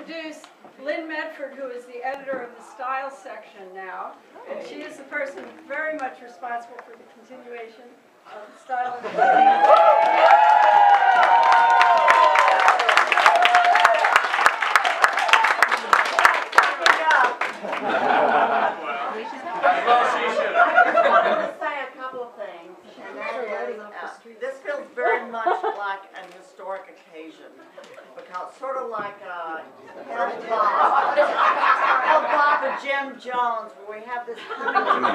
introduce Lynn Medford, who is the editor of the Style section now, and she is the person very much responsible for the continuation of the Style and this feels very much like an historic occasion, because sort of like El Bach or Jim Jones, where we have this coming together.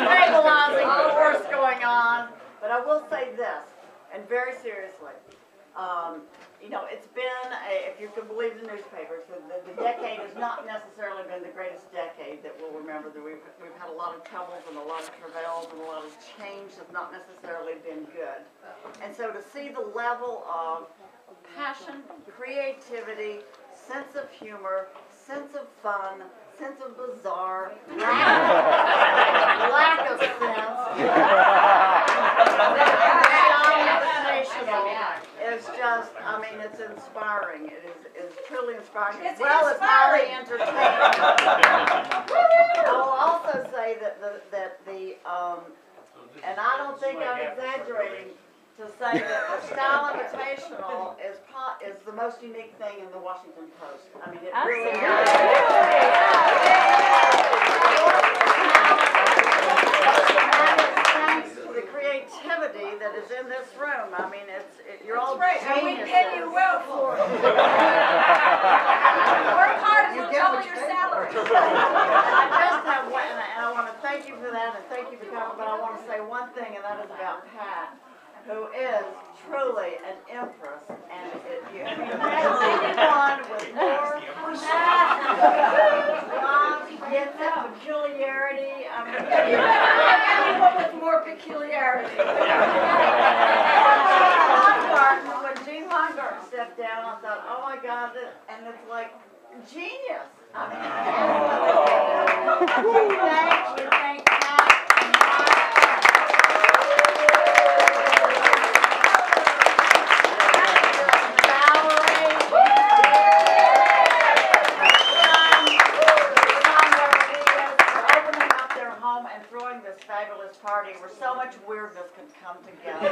Stabilizing force going on. But I will say this, and very seriously, you know, it's been, if you can believe the newspapers, the decade has not necessarily been the greatest decade that we'll remember. That we've had a lot of troubles and a lot of travails and a lot of change that's not necessarily been good. And so to see the level of passion, creativity, sense of humor, sense of fun, sense of bizarre, lack of sense, it's just, I mean, it's inspiring. It is truly inspiring. As well as highly entertaining. I will also say that and I don't think I'm exaggerating to say that the Style Invitational is the most unique thing in the Washington Post. I mean, it really is. Creativity that is in this room. I mean, you're all right, and we pay you well for it. Work hard and you'll double your salary. I just have one, and I want to thank you for that, and thank you for coming, but I want to say one thing, and that is about Pat, who is truly an empress, and if you anyone with more gets that peculiarity, I mean, Anyone with more peculiarity. When Gene Longard stepped down, I thought, oh my God, and it's like genius. I mean, we thank Pat and this fabulous party where so much weirdness could come together.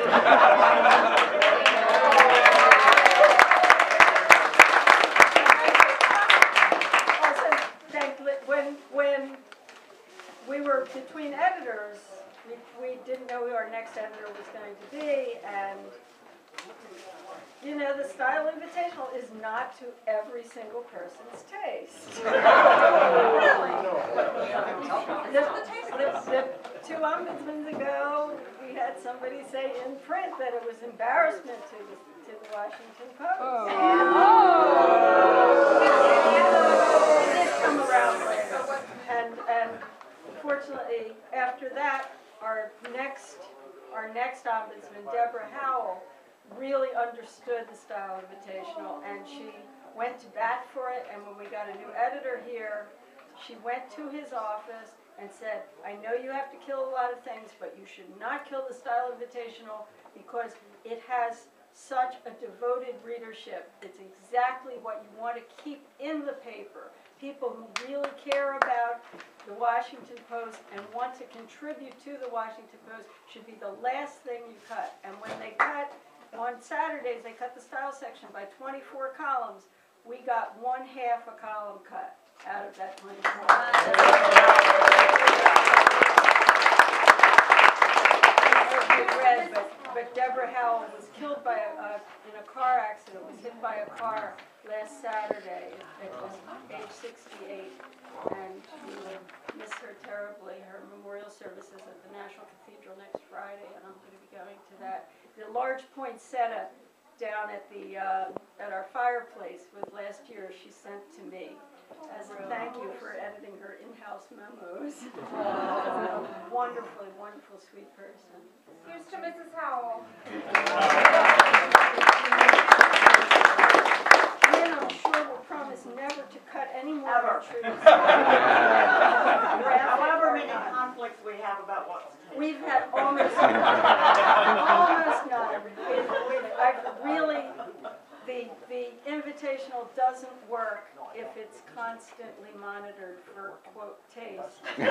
Also, when we were between editors, we didn't know who our next editor was going to be, and you know, the Style Invitational is not to every single person's taste. Really. Two ombudsmen ago, we had somebody say in print that it was embarrassment to the Washington Post. Oh. It did come around later. And fortunately, after that, our next ombudsman, Deborah Howell, really understood the Style Invitational, and she went to bat for it. And when we got a new editor here, she went to his office and said, I know you have to kill a lot of things, but you should not kill the Style Invitational because it has such a devoted readership. It's exactly what you want to keep in the paper. People who really care about the Washington Post and want to contribute to the Washington Post should be the last thing you cut. And when they cut, on Saturdays, they cut the Style section by 24 columns. We got 1/2 a column cut out of that 24. But Deborah Howell was killed by in a car accident, was hit by a car last Saturday. It was age 68, and we will miss her terribly. Her memorial service is at the National Cathedral next Friday, and I'm going to be going to that. The large poinsettia down at our fireplace was last year she sent to me as a thank you for editing her in-house memos. A wonderfully, wonderful, sweet person. Here's to Mrs. Howell. Lynn, I'm sure will promise never to cut any more entries. However many conflicts we have about what's We've had almost none. confrontational doesn't work if it's constantly monitored for, quote, taste. If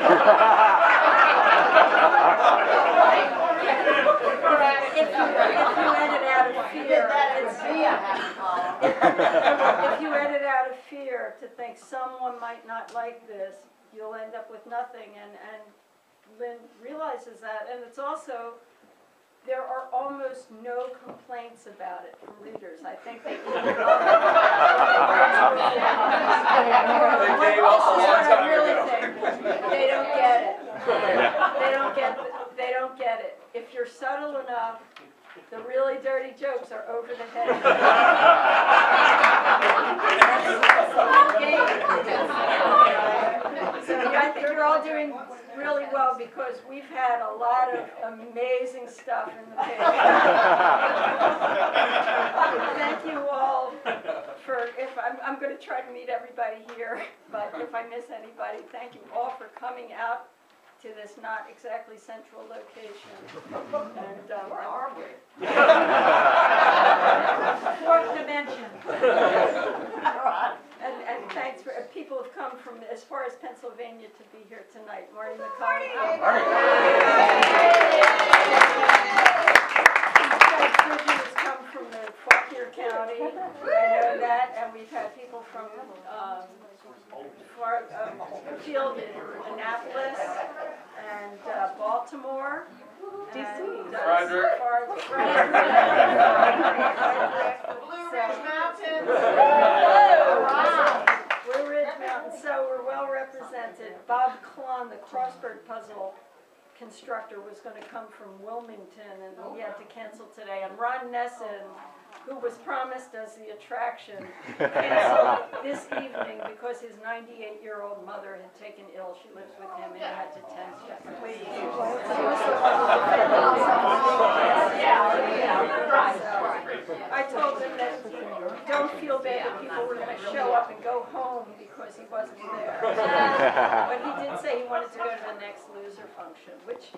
you edit out of fear, if you edit out of fear to think someone might not like this, you'll end up with nothing, and Lynn realizes that, and it's also, there are almost no complaints about it from readers. I think they either love it or I really think they don't get it. They don't get it. If you're subtle enough, the really dirty jokes are over the head. So I think you're all doing really well because we've had a lot of amazing stuff in the paper. Thank you all for, I'm going to try to meet everybody here, but if I miss anybody, thank you all for coming out to this not exactly central location. And where are we? Fourth dimension. And thanks for people have come from as far as Pennsylvania to be here tonight. Marty McCarty. Bridget has come from the Fauquier County. I know that, and we've had people from field in Annapolis and Baltimore. DC. Frederick. Blue Ridge Mountains. Blue Ridge Mountains, so we're well represented. Bob Klon, the crossword puzzle constructor, was going to come from Wilmington, and he had to cancel today. And Ron Nesson, who was promised as the attraction, canceled this evening because his 98-year-old mother had taken ill. She lives with him, and he had to tend to her. I told him that don't feel bad that people were going to show up and go home because he wasn't there. But he did say he wanted to go to the next loser function, which,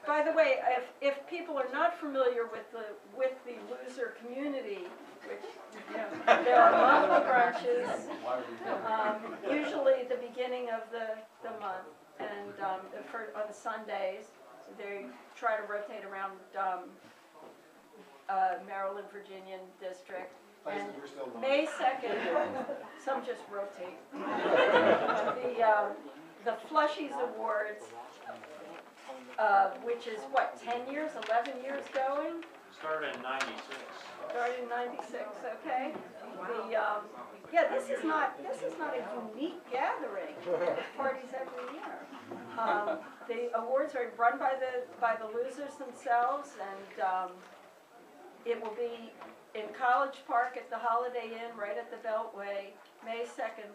by the way, if people are not familiar with the loser community, which, you know, there are monthly brunches, usually the beginning of the month, and on Sundays, they try to rotate around Maryland, Virginia district. And May 2nd, some just rotate. The Flushies Awards, which is what, 10 years, 11 years going? Started in '96. Started in '96, okay. Yeah, this is not a unique gathering. There's parties every year. The awards are run by the losers themselves, and it will be in College Park at the Holiday Inn, right at the Beltway, May 2nd.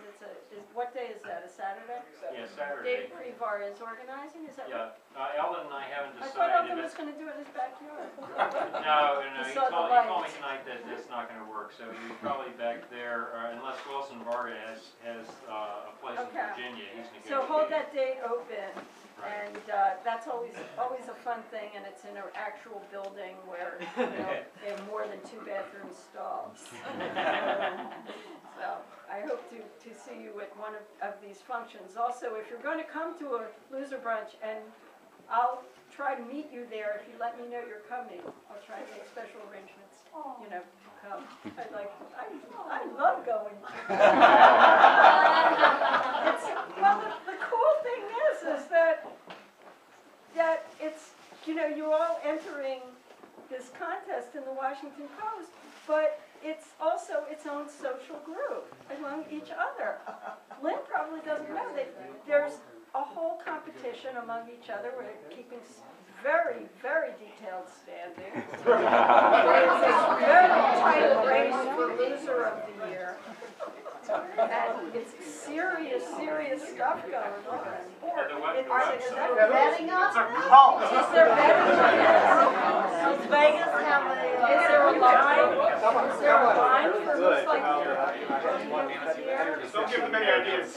What day is that? A Saturday? Yeah, Saturday. Dave Prevar is organizing. Is that right? Yeah, Eldon and I haven't I decided. thought Eldon was going to do it in his backyard. No, He he saw the told me lights. tonight that it's not going to work. So he's probably back there, unless Wilson Varga has a place in Okay. Virginia. He's negotiating. So hold that date open. Right. And that's always a fun thing, and it's in an actual building where they have more than 2 bathroom stalls. So I hope to see you at one of these functions. Also, if you're going to come to a loser brunch, and I'll try to meet you there if you let me know you're coming. I'll try to make special arrangements. You know, come. I love going. The cool thing is that it's, you know, you're all entering this contest in the Washington Post, but it's also its own social group among each other. Lynn probably doesn't know that there's a whole competition among each other. We're keeping very, very detailed standings. There's a very tight race for loser of the year. And it's serious stuff going on. Is there betting on it? Is there betting on it? Does Vegas have a... Is there a line? Is there a line for looks like... Don't give them any ideas.